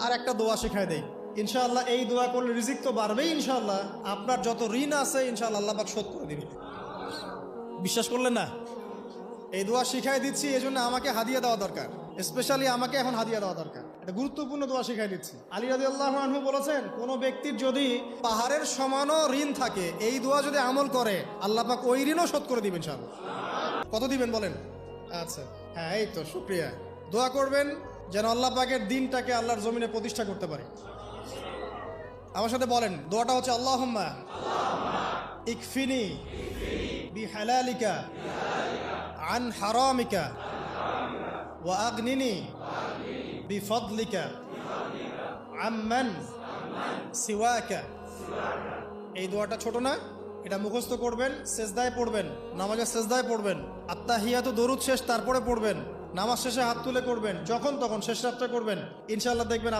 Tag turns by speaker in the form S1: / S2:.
S1: আর একটা দোয়া শেখায় দেই, ইনশাআল্লাহ এই দোয়া করলে রিজিক তো বাড়বেই ইনশাআল্লাহ, আপনার যত ঋণ আছে ইনশাআল্লাহ আল্লাহ পাক শোধ করে দিবে। বিশ্বাস করলেন না? এই দোয়া শিখাই দিচ্ছি, এই জন্য আমাকে হাদিয়া দেওয়া দরকার, স্পেশালি আমাকে এখন হাদিয়া দেওয়া দরকার। এটা গুরুত্বপূর্ণ দোয়া শিখাই দিচ্ছি। আলী রাদিয়াল্লাহু আনহু বলেছেন, কোনো ব্যক্তির যদি পাহাড়ের সমানও ঋণ থাকে, এই দোয়া যদি আমল করে আল্লাহ পাক ওই ঋণও শোধ করে দিবেন ইনশাআল্লাহ। কত দিবেন বলেন? আচ্ছা, হ্যাঁ, এই তো, শুকরিয়া। দোয়া করবেন যেন আল্লাহ পাকের দিনটাকে আল্লাহর জমিনে প্রতিষ্ঠা করতে পারে। আমার সাথে বলেন, দোয়াটা হচ্ছে আল্লাহুম্মা ইকফিনি বিহালালিকা আন হারামিকা ওয়া আগনিনি বিফদলিকা আম্মান সিওয়াকা। এই দোয়াটা ছোট না, এটা মুখস্থ করবেন, সেজদায় পড়বেন, নামাজের সেজদায় পড়বেন, আত্তাহিয়াতু দরুদ শেষ তারপরে পড়বেন, নামাজ শেষে হাত তুলে করবেন, যখন তখন শেষ রাত্রে করবেন, ইনশাআল্লাহ দেখবেন